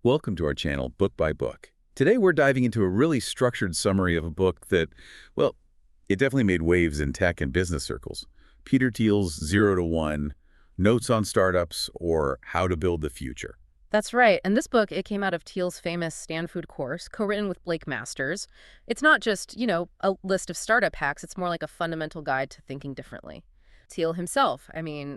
Welcome to our channel, Book by Book. Today we're diving into a really structured summary of a book that, well, it definitely made waves in tech and business circles. Peter Thiel's Zero to One, Notes on Startups, or How to Build the Future. That's right. And this book, it came out of Thiel's famous Stand Food course, co-written with Blake Masters. It's not just, a list of startup hacks. It's more like a fundamental guide to thinking differently. Thiel himself,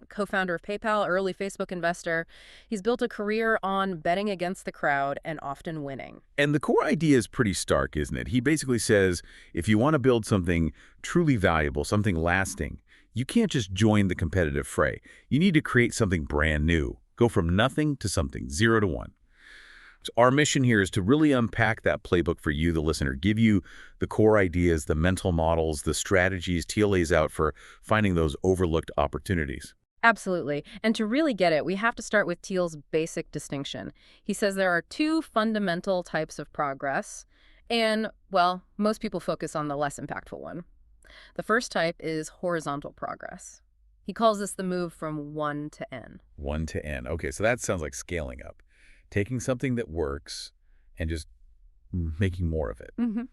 co-founder of PayPal, early Facebook investor, he's built a career on betting against the crowd and often winning. And the core idea is pretty stark, isn't it? He basically says, if you want to build something truly valuable, something lasting, you can't just join the competitive fray. You need to create something brand new. Go from nothing to something, 0 to 1. So our mission here is to really unpack that playbook for you, the listener, give you the core ideas, the mental models, the strategies Thiel lays out for finding those overlooked opportunities. Absolutely. And to really get it, we have to start with Thiel's basic distinction. He says there are two fundamental types of progress, and, well, most people focus on the less impactful one. The first type is horizontal progress. He calls this the move from 1 to N. 1 to N. Okay, so that sounds like scaling up. Taking something that works and just making more of it,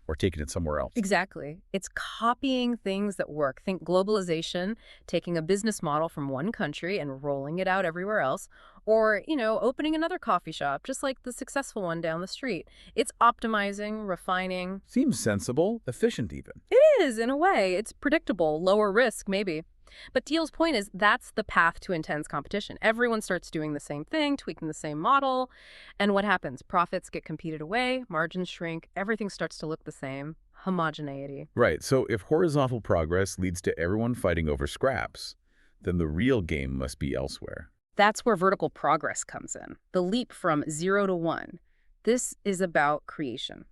or taking it somewhere else. Exactly. It's copying things that work. Think globalization, taking a business model from one country and rolling it out everywhere else, or, opening another coffee shop, just like the successful one down the street. It's optimizing, refining. Seems sensible, efficient even. It is, in a way. It's predictable, lower risk, maybe. But Thiel's point is that's the path to intense competition. Everyone starts doing the same thing, tweaking the same model. And what happens? Profits get competed away, margins shrink, everything starts to look the same. Homogeneity. Right, so if horizontal progress leads to everyone fighting over scraps, then the real game must be elsewhere. That's where vertical progress comes in. The leap from 0 to 1. This is about creation.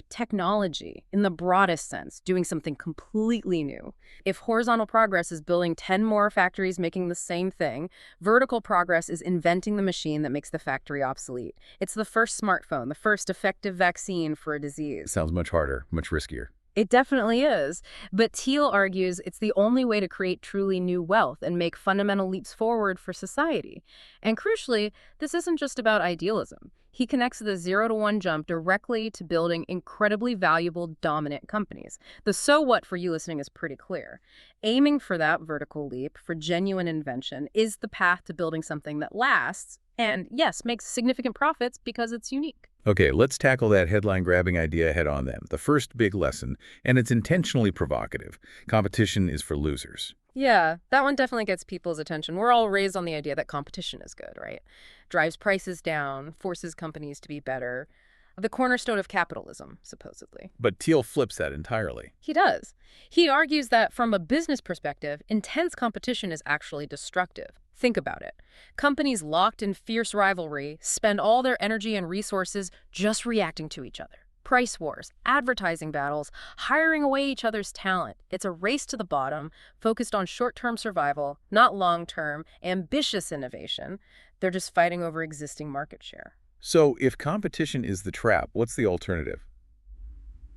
Technology, in the broadest sense, doing something completely new. If horizontal progress is building 10 more factories making the same thing, vertical progress is inventing the machine that makes the factory obsolete. It's the first smartphone, the first effective vaccine for a disease. Sounds much harder, much riskier. It definitely is. But Thiel argues it's the only way to create truly new wealth and make fundamental leaps forward for society. And crucially, this isn't just about idealism. He connects the 0 to 1 jump directly to building incredibly valuable, dominant companies. The so what for you listening is pretty clear. Aiming for that vertical leap, for genuine invention, is the path to building something that lasts and, yes, makes significant profits because it's unique. Okay, let's tackle that headline-grabbing idea head-on then. The first big lesson, and it's intentionally provocative. Competition is for losers. Yeah, that one definitely gets people's attention. We're all raised on the idea that competition is good, right? Drives prices down, forces companies to be better. The cornerstone of capitalism, supposedly. But Thiel flips that entirely. He does. He argues that from a business perspective, intense competition is actually destructive. Think about it. Companies locked in fierce rivalry spend all their energy and resources just reacting to each other. Price wars, advertising battles, hiring away each other's talent. It's a race to the bottom, focused on short-term survival, not long-term, ambitious innovation. They're just fighting over existing market share. So if competition is the trap, what's the alternative?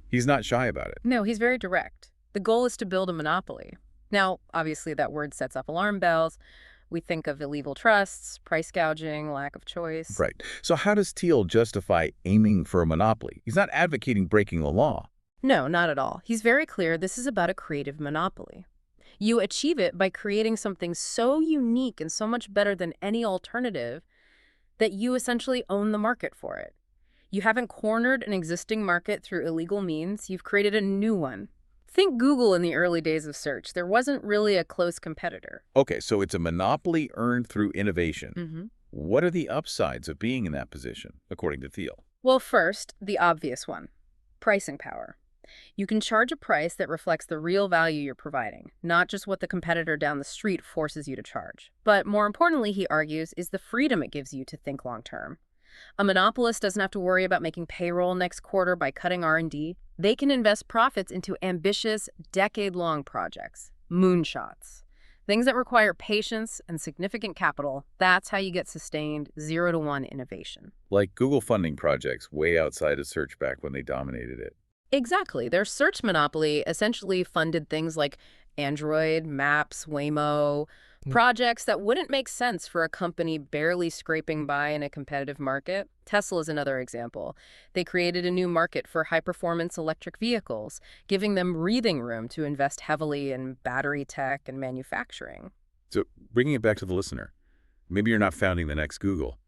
He's not shy about it. No, he's very direct. The goal is to build a monopoly. Now, obviously, that word sets up alarm bells. We think of illegal trusts, price gouging, lack of choice. Right. So how does Thiel justify aiming for a monopoly? He's not advocating breaking the law. No, not at all. He's very clear this is about a creative monopoly. You achieve it by creating something so unique and so much better than any alternative that you essentially own the market for it. You haven't cornered an existing market through illegal means. You've created a new one. Think Google in the early days of search. There wasn't really a close competitor. Okay, so it's a monopoly earned through innovation. What are the upsides of being in that position, according to Thiel? Well, first, the obvious one, pricing power. You can charge a price that reflects the real value you're providing, not just what the competitor down the street forces you to charge. But more importantly, he argues, is the freedom it gives you to think long-term. A monopolist doesn't have to worry about making payroll next quarter by cutting R&D. They can invest profits into ambitious, decade-long projects, moonshots. Things that require patience and significant capital. That's how you get sustained 0 to 1 innovation. Like Google funding projects way outside of search back when they dominated it. Exactly. Their search monopoly essentially funded things like Android, Maps, Waymo, Projects that wouldn't make sense for a company barely scraping by in a competitive market. Tesla is another example. They created a new market for high-performance electric vehicles, giving them breathing room to invest heavily in battery tech and manufacturing. So bringing it back to the listener, maybe you're not founding the next Google,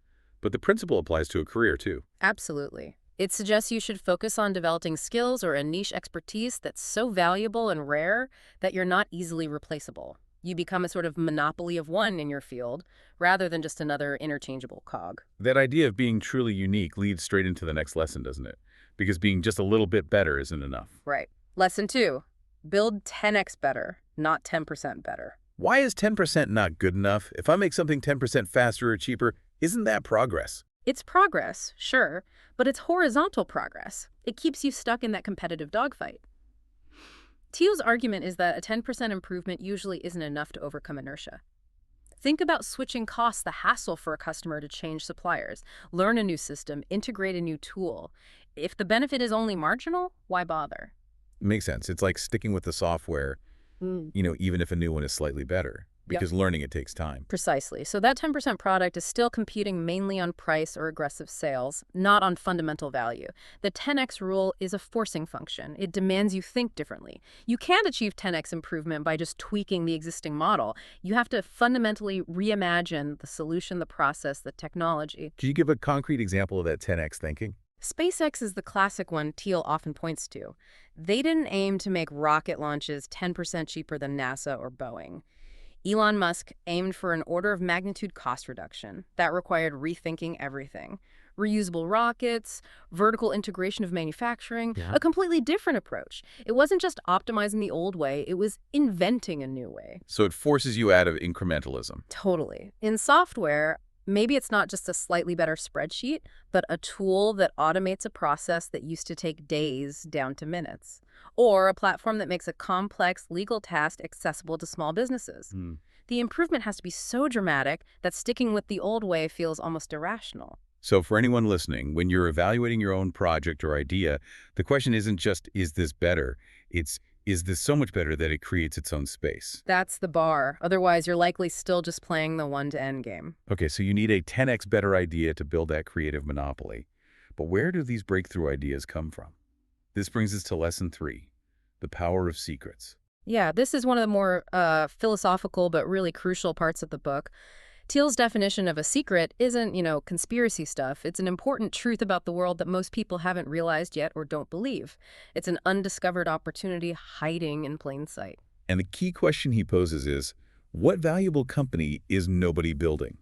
but the principle applies to a career too. Absolutely. It suggests you should focus on developing skills or a niche expertise that's so valuable and rare that you're not easily replaceable. You become a sort of monopoly of one in your field, rather than just another interchangeable cog. That idea of being truly unique leads straight into the next lesson, doesn't it? Because being just a little bit better isn't enough. Right. Lesson 2. Build 10x better, not 10% better. Why is 10% not good enough? If I make something 10% faster or cheaper, isn't that progress? It's progress, sure, but it's horizontal progress. It keeps you stuck in that competitive dogfight. Thiel's argument is that a 10% improvement usually isn't enough to overcome inertia. Think about switching costs, the hassle for a customer to change suppliers, learn a new system, integrate a new tool. If the benefit is only marginal, why bother? Makes sense. It's like sticking with the software, even if a new one is slightly better, because learning it takes time. Precisely. So that 10% product is still competing mainly on price or aggressive sales, not on fundamental value. The 10x rule is a forcing function. It demands you think differently. You can't achieve 10x improvement by just tweaking the existing model. You have to fundamentally reimagine the solution, the process, the technology. Could you give a concrete example of that 10x thinking? SpaceX is the classic one Thiel often points to. They didn't aim to make rocket launches 10% cheaper than NASA or Boeing. Elon Musk aimed for an order of magnitude cost reduction. That required rethinking everything. Reusable rockets, vertical integration of manufacturing, a completely different approach. It wasn't just optimizing the old way, it was inventing a new way. So it forces you out of incrementalism. Totally. In software, maybe it's not just a slightly better spreadsheet, but a tool that automates a process that used to take days down to minutes. Or a platform that makes a complex legal task accessible to small businesses. The improvement has to be so dramatic that sticking with the old way feels almost irrational. So for anyone listening, when you're evaluating your own project or idea, the question isn't just, is this better? It's, is this so much better that it creates its own space? That's the bar. Otherwise, you're likely still just playing the one-to-end game. Okay, so you need a 10x better idea to build that creative monopoly. But where do these breakthrough ideas come from? This brings us to lesson 3, the power of secrets. Yeah, this is one of the more philosophical but really crucial parts of the book. Thiel's definition of a secret isn't, conspiracy stuff. It's an important truth about the world that most people haven't realized yet or don't believe. It's an undiscovered opportunity hiding in plain sight. And the key question he poses is, what valuable company is nobody building?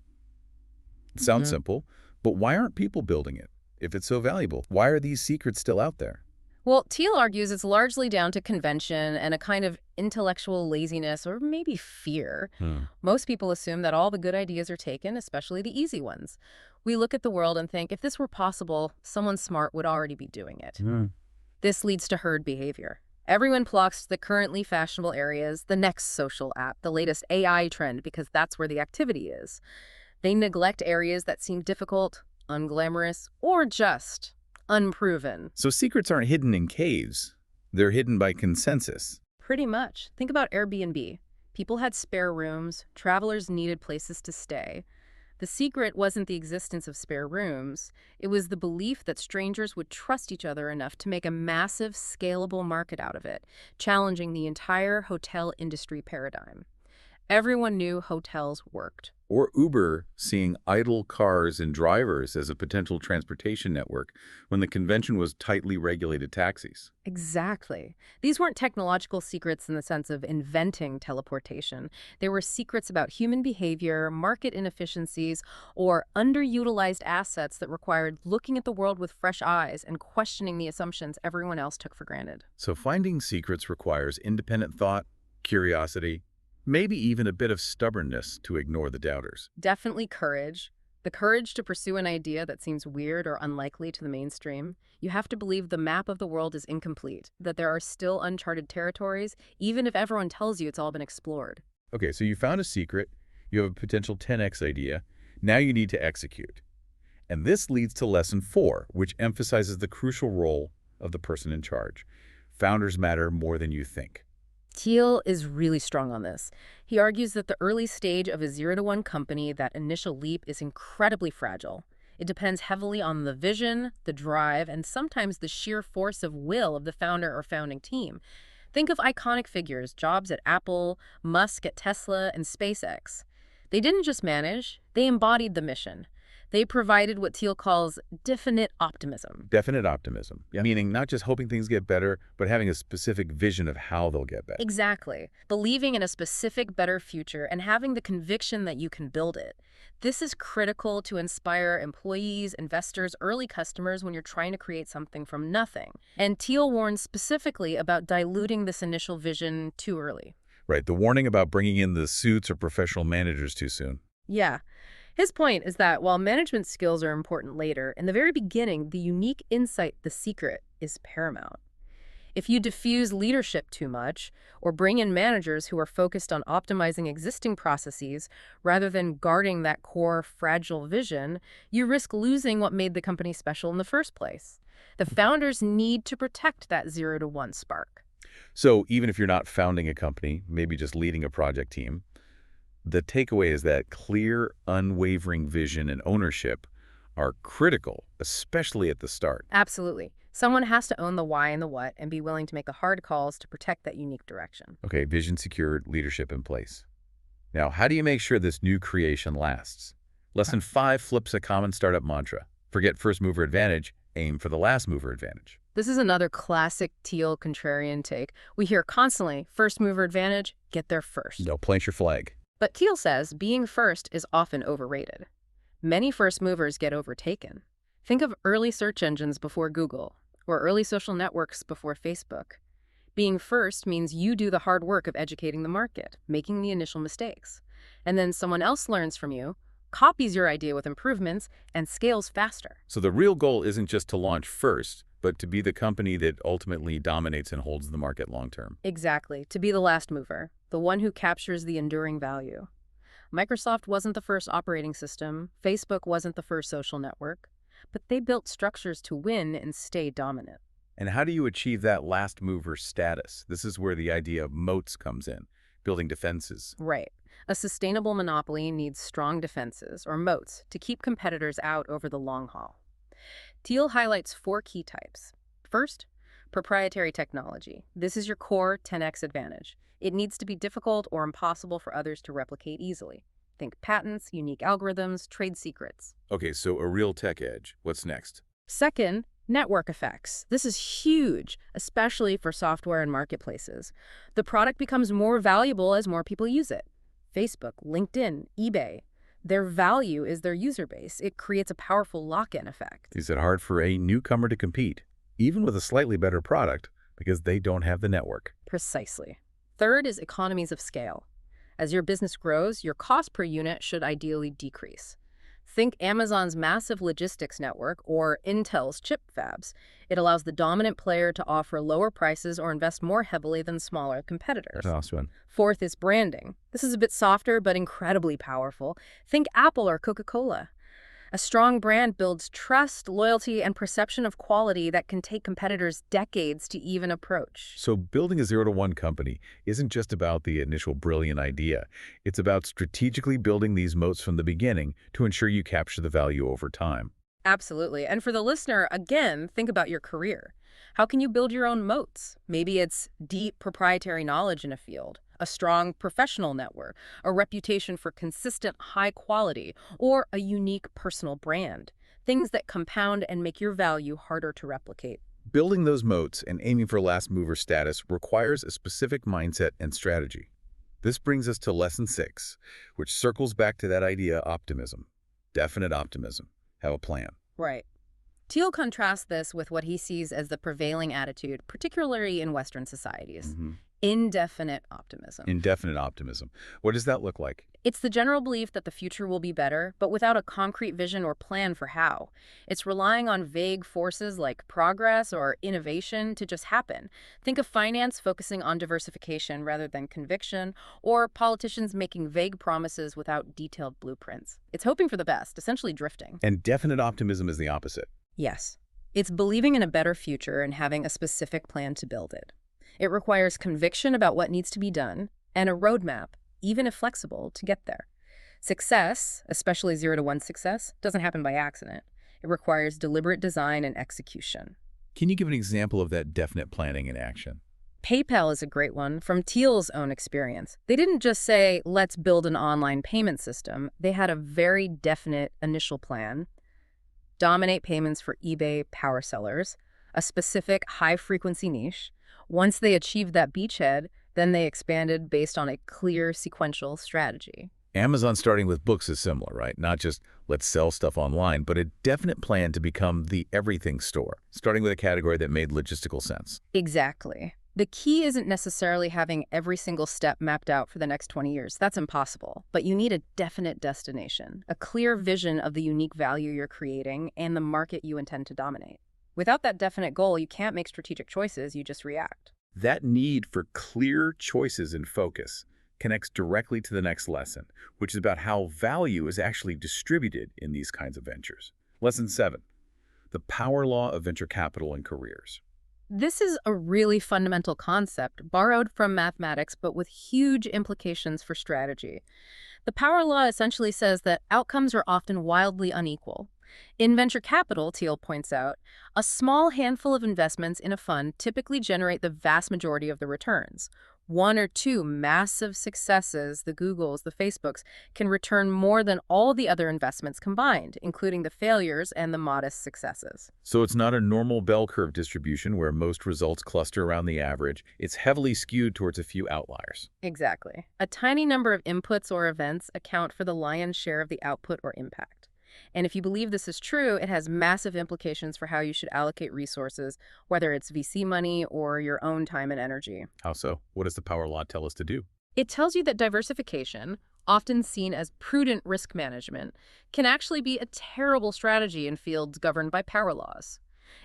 It sounds simple, but why aren't people building it? If it's so valuable, why are these secrets still out there? Well, Thiel argues it's largely down to convention and a kind of intellectual laziness or maybe fear. Most people assume that all the good ideas are taken, especially the easy ones. We look at the world and think, if this were possible, someone smart would already be doing it. This leads to herd behavior. Everyone flocks to the currently fashionable areas, the next social app, the latest AI trend, because that's where the activity is. They neglect areas that seem difficult, unglamorous, or just unproven. So secrets aren't hidden in caves. They're hidden by consensus. Pretty much. Think about Airbnb. People had spare rooms. Travelers needed places to stay. The secret wasn't the existence of spare rooms. It was the belief that strangers would trust each other enough to make a massive, scalable market out of it, challenging the entire hotel industry paradigm. Everyone knew hotels worked. Or Uber seeing idle cars and drivers as a potential transportation network when the convention was tightly regulated taxis. Exactly. These weren't technological secrets in the sense of inventing teleportation. They were secrets about human behavior, market inefficiencies, or underutilized assets that required looking at the world with fresh eyes and questioning the assumptions everyone else took for granted. So finding secrets requires independent thought, curiosity, maybe even a bit of stubbornness to ignore the doubters. Definitely courage. The courage to pursue an idea that seems weird or unlikely to the mainstream. You have to believe the map of the world is incomplete, that there are still uncharted territories, even if everyone tells you it's all been explored. Okay, so you found a secret, you have a potential 10x idea, now you need to execute. And this leads to lesson 4, which emphasizes the crucial role of the person in charge. Founders matter more than you think. Thiel is really strong on this. He argues that the early stage of a 0 to 1 company, that initial leap, is incredibly fragile. It depends heavily on the vision, the drive, and sometimes the sheer force of will of the founder or founding team. Think of iconic figures, Jobs at Apple, Musk at Tesla, and SpaceX. They didn't just manage, they embodied the mission. They provided what Thiel calls definite optimism. Definite optimism, Yep. meaning not just hoping things get better, but having a specific vision of how they'll get better. Exactly. Believing in a specific better future and having the conviction that you can build it. This is critical to inspire employees, investors, early customers when you're trying to create something from nothing. And Thiel warns specifically about diluting this initial vision too early. Right, the warning about bringing in the suits or professional managers too soon. Yeah. His point is that while management skills are important later, in the very beginning, the unique insight, the secret, is paramount. If you diffuse leadership too much, or bring in managers who are focused on optimizing existing processes rather than guarding that core, fragile vision, you risk losing what made the company special in the first place. The founders need to protect that 0 to 1 spark. So even if you're not founding a company, maybe just leading a project team, the takeaway is that clear, unwavering vision and ownership are critical, especially at the start. Absolutely. Someone has to own the why and the what and be willing to make the hard calls to protect that unique direction. Okay, vision secured, leadership in place. Now, how do you make sure this new creation lasts? Lesson 5 flips a common startup mantra. Forget first mover advantage, aim for the last mover advantage. This is another classic Thiel contrarian take. We hear constantly, first mover advantage, get there first. No, plant your flag. But Thiel says being first is often overrated. Many first movers get overtaken. Think of early search engines before Google, or early social networks before Facebook. Being first means you do the hard work of educating the market, making the initial mistakes. And then someone else learns from you, copies your idea with improvements, and scales faster. So the real goal isn't just to launch first, but to be the company that ultimately dominates and holds the market long term. Exactly, to be the last mover, the one who captures the enduring value. Microsoft wasn't the first operating system, Facebook wasn't the first social network, but they built structures to win and stay dominant. And how do you achieve that last mover status? This is where the idea of moats comes in, building defenses. Right. A sustainable monopoly needs strong defenses, or moats, to keep competitors out over the long haul. Thiel highlights 4 key types. First, proprietary technology. This is your core 10x advantage. It needs to be difficult or impossible for others to replicate easily. Think patents, unique algorithms, trade secrets. Okay, so a real tech edge. What's next? Second, network effects. This is huge, especially for software and marketplaces. The product becomes more valuable as more people use it. Facebook, LinkedIn, eBay. Their value is their user base. It creates a powerful lock-in effect. Is it hard for a newcomer to compete, even with a slightly better product, because they don't have the network? Precisely. Third is economies of scale. As your business grows, your cost per unit should ideally decrease. Think Amazon's massive logistics network or Intel's chip fabs. It allows the dominant player to offer lower prices or invest more heavily than smaller competitors. That's awesome. Fourth is branding. This is a bit softer but incredibly powerful. Think Apple or Coca-Cola. A strong brand builds trust, loyalty, and perception of quality that can take competitors decades to even approach. So building a 0 to 1 company isn't just about the initial brilliant idea. It's about strategically building these moats from the beginning to ensure you capture the value over time. Absolutely. And for the listener, again, think about your career. How can you build your own moats? Maybe it's deep proprietary knowledge in a field, a strong professional network, a reputation for consistent high quality, or a unique personal brand. Things that compound and make your value harder to replicate. Building those moats and aiming for last mover status requires a specific mindset and strategy. This brings us to lesson 6, which circles back to that idea optimism. Definite optimism. Have a plan. Right. Thiel contrasts this with what he sees as the prevailing attitude, particularly in Western societies. Indefinite optimism. Indefinite optimism. What does that look like? It's the general belief that the future will be better, but without a concrete vision or plan for how. It's relying on vague forces like progress or innovation to just happen. Think of finance focusing on diversification rather than conviction, or politicians making vague promises without detailed blueprints. It's hoping for the best, essentially drifting. And definite optimism is the opposite. Yes. It's believing in a better future and having a specific plan to build it. It requires conviction about what needs to be done and a roadmap, even if flexible, to get there. Success, especially 0 to 1 success, doesn't happen by accident. It requires deliberate design and execution. Can you give an example of that definite planning in action? PayPal is a great one from Thiel's own experience. They didn't just say, let's build an online payment system. They had a very definite initial plan: dominate payments for eBay power sellers, a specific high-frequency niche. Once they achieved that beachhead, then they expanded based on a clear sequential strategy. Amazon starting with books is similar, right? Not just let's sell stuff online, but a definite plan to become the everything store, starting with a category that made logistical sense. Exactly. The key isn't necessarily having every single step mapped out for the next 20 years. That's impossible. But you need a definite destination, a clear vision of the unique value you're creating and the market you intend to dominate. Without that definite goal, you can't make strategic choices, you just react. That need for clear choices and focus connects directly to the next lesson, which is about how value is actually distributed in these kinds of ventures. Lesson 7, the power law of venture capital and careers. This is a really fundamental concept, borrowed from mathematics, but with huge implications for strategy. The power law essentially says that outcomes are often wildly unequal. In venture capital, Thiel points out, a small handful of investments in a fund typically generate the vast majority of the returns. 1 or 2 massive successes, the Googles, the Facebooks, can return more than all the other investments combined, including the failures and the modest successes. So it's not a normal bell curve distribution where most results cluster around the average. It's heavily skewed towards a few outliers. Exactly. A tiny number of inputs or events account for the lion's share of the output or impact. And if you believe this is true, it has massive implications for how you should allocate resources, whether it's VC money or your own time and energy. How so? What does the power law tell us to do? It tells you that diversification, often seen as prudent risk management, can actually be a terrible strategy in fields governed by power laws.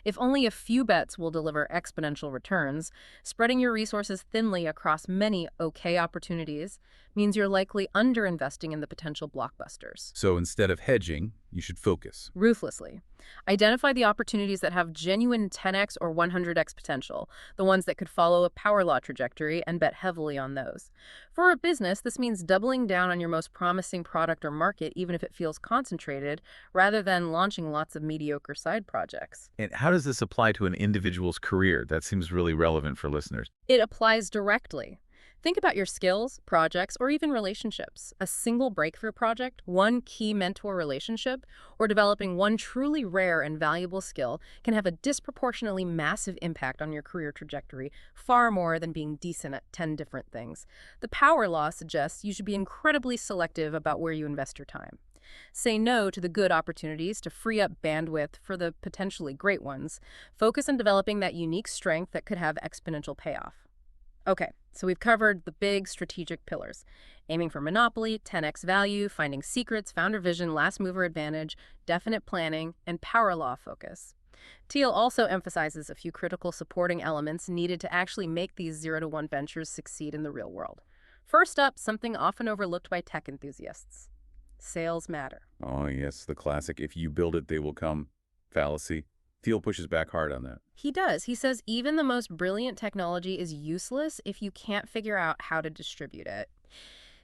If only a few bets will deliver exponential returns, spreading your resources thinly across many okay opportunities means you're likely underinvesting in the potential blockbusters. So instead of hedging, you should focus. Ruthlessly. Identify the opportunities that have genuine 10x or 100x potential, the ones that could follow a power law trajectory, and bet heavily on those. For a business, this means doubling down on your most promising product or market, even if it feels concentrated, rather than launching lots of mediocre side projects. And how does this apply to an individual's career? That seems really relevant for listeners. It applies directly. Think about your skills, projects, or even relationships. A single breakthrough project, one key mentor relationship, or developing one truly rare and valuable skill can have a disproportionately massive impact on your career trajectory, far more than being decent at 10 different things. The power law suggests you should be incredibly selective about where you invest your time. Say no to the good opportunities to free up bandwidth for the potentially great ones. Focus on developing that unique strength that could have exponential payoff. Okay, so we've covered the big strategic pillars: aiming for monopoly, 10x value, finding secrets, founder vision, last mover advantage, definite planning, and power law focus. Thiel also emphasizes a few critical supporting elements needed to actually make these 0 to 1 ventures succeed in the real world. First up, something often overlooked by tech enthusiasts: sales matter. Oh, yes, the classic, if you build it, they will come fallacy. Thiel pushes back hard on that. He does. He says even the most brilliant technology is useless if you can't figure out how to distribute it.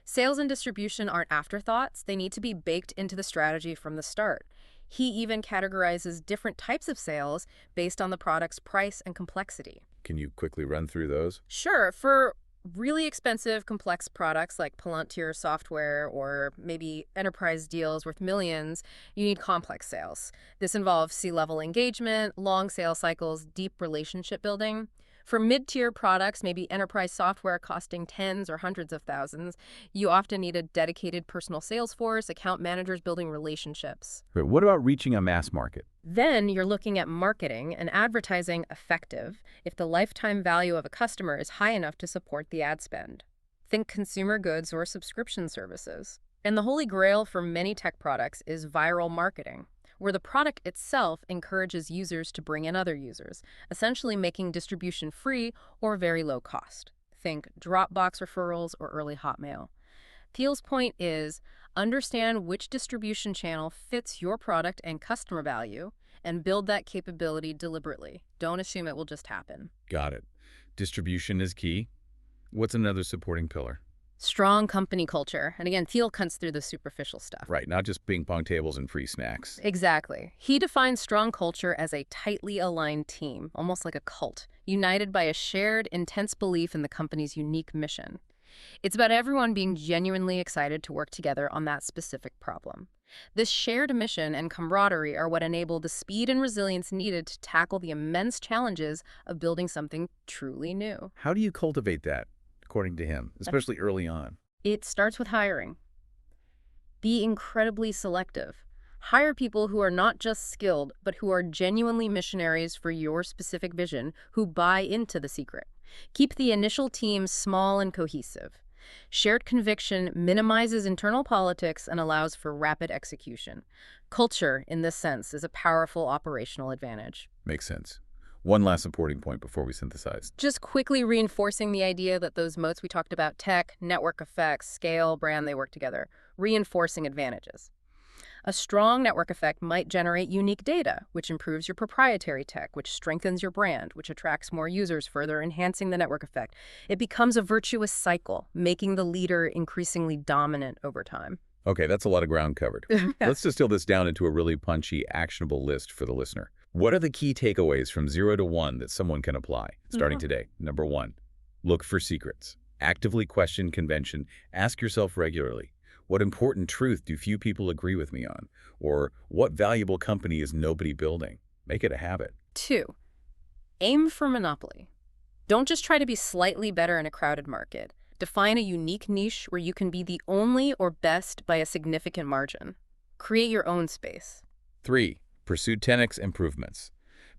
Sales and distribution aren't afterthoughts. They need to be baked into the strategy from the start. He even categorizes different types of sales based on the product's price and complexity. Can you quickly run through those? Sure, for really expensive, complex products like Palantir software or maybe enterprise deals worth millions, you need complex sales. This involves C-level engagement, long sales cycles, deep relationship building. For mid-tier products, maybe enterprise software costing tens or hundreds of thousands, you often need a dedicated personal sales force, account managers building relationships. But what about reaching a mass market? Then you're looking at marketing and advertising effective if the lifetime value of a customer is high enough to support the ad spend. Think consumer goods or subscription services. And the holy grail for many tech products is viral marketing, where the product itself encourages users to bring in other users, essentially making distribution free or very low cost. Think Dropbox referrals or early Hotmail. Thiel's point is, understand which distribution channel fits your product and customer value, and build that capability deliberately. Don't assume it will just happen. Got it. Distribution is key. What's another supporting pillar? Strong company culture. And again, Thiel cuts through the superficial stuff. Right, not just ping pong tables and free snacks. Exactly. He defines strong culture as a tightly aligned team, almost like a cult, united by a shared, intense belief in the company's unique mission. It's about everyone being genuinely excited to work together on that specific problem. This shared mission and camaraderie are what enable the speed and resilience needed to tackle the immense challenges of building something truly new. How do you cultivate that, according to him, especially early on? It starts with hiring. Be incredibly selective. Hire people who are not just skilled, but who are genuinely missionaries for your specific vision, who buy into the secret. Keep the initial team small and cohesive. Shared conviction minimizes internal politics and allows for rapid execution. Culture, in this sense, is a powerful operational advantage. Makes sense. One last supporting point before we synthesize. Just quickly reinforcing the idea that those moats we talked about, tech, network effects, scale, brand, they work together, reinforcing advantages. A strong network effect might generate unique data, which improves your proprietary tech, which strengthens your brand, which attracts more users, further enhancing the network effect. It becomes a virtuous cycle, making the leader increasingly dominant over time. Okay, that's a lot of ground covered. Let's distill this down into a really punchy, actionable list for the listener. What are the key takeaways from 0 to 1 that someone can apply, starting today? Number 1, look for secrets. Actively question convention. Ask yourself regularly, what important truth do few people agree with me on? Or what valuable company is nobody building? Make it a habit. 2, aim for monopoly. Don't just try to be slightly better in a crowded market. Define a unique niche where you can be the only or best by a significant margin. Create your own space. 3, pursue 10x improvements.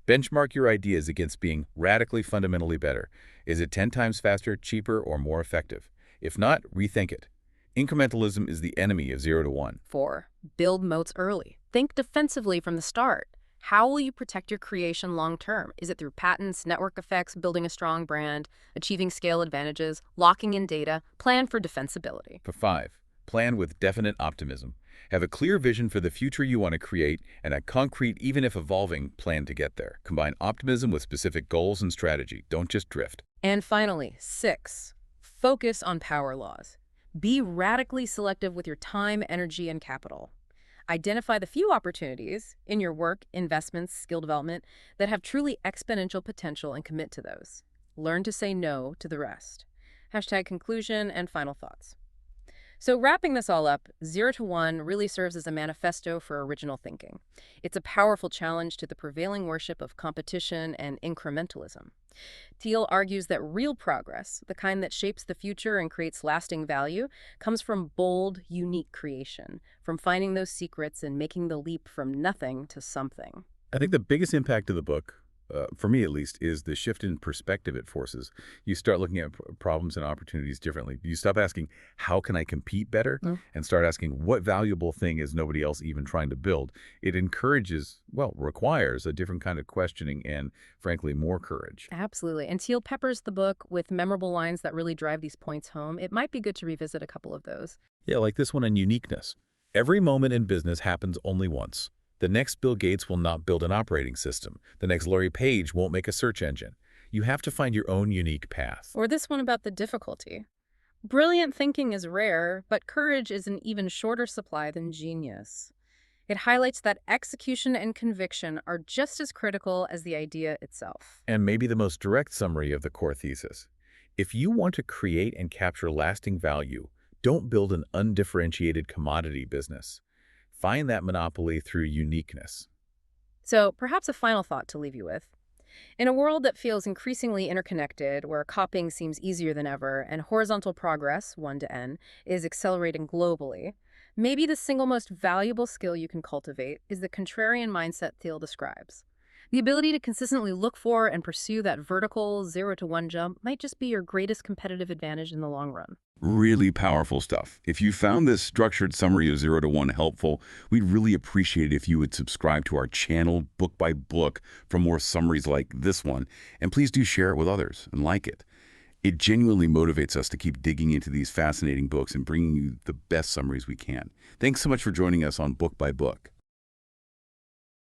Benchmark your ideas against being radically fundamentally better. Is it 10 times faster, cheaper, or more effective? If not, rethink it. Incrementalism is the enemy of 0 to 1. 4, build moats early. Think defensively from the start. How will you protect your creation long term? Is it through patents, network effects, building a strong brand, achieving scale advantages, locking in data? Plan for defensibility. 5, plan with definite optimism. Have a clear vision for the future you want to create and a concrete, even if evolving, plan to get there. Combine optimism with specific goals and strategy. Don't just drift. And finally, 6, focus on power laws. Be radically selective with your time, energy, and capital. Identify the few opportunities in your work, investments, skill development that have truly exponential potential and commit to those. Learn to say no to the rest. #conclusion and final thoughts. So wrapping this all up, 0 to 1 really serves as a manifesto for original thinking. It's a powerful challenge to the prevailing worship of competition and incrementalism. Thiel argues that real progress, the kind that shapes the future and creates lasting value, comes from bold, unique creation, from finding those secrets and making the leap from nothing to something. I think the biggest impact of the book, for me at least, is the shift in perspective it forces. You start looking at problems and opportunities differently. You stop asking, how can I compete better? And start asking, what valuable thing is nobody else even trying to build? It encourages, well, requires a different kind of questioning and, frankly, more courage. Absolutely. And Thiel peppers the book with memorable lines that really drive these points home. It might be good to revisit a couple of those. Yeah, like this one on uniqueness. Every moment in business happens only once. The next Bill Gates will not build an operating system. The next Larry Page won't make a search engine. You have to find your own unique path. Or this one about the difficulty. Brilliant thinking is rare, but courage is an even shorter supply than genius. It highlights that execution and conviction are just as critical as the idea itself. And maybe the most direct summary of the core thesis. If you want to create and capture lasting value, don't build an undifferentiated commodity business. Find that monopoly through uniqueness. So perhaps a final thought to leave you with. In a world that feels increasingly interconnected, where copying seems easier than ever, and horizontal progress, 1 to N, is accelerating globally, maybe the single most valuable skill you can cultivate is the contrarian mindset Thiel describes. The ability to consistently look for and pursue that vertical 0 to 1 jump might just be your greatest competitive advantage in the long run. Really powerful stuff. If you found this structured summary of 0 to 1 helpful, we'd really appreciate it if you would subscribe to our channel book by book for more summaries like this one. And please do share it with others and like it. It genuinely motivates us to keep digging into these fascinating books and bringing you the best summaries we can. Thanks so much for joining us on Book by Book.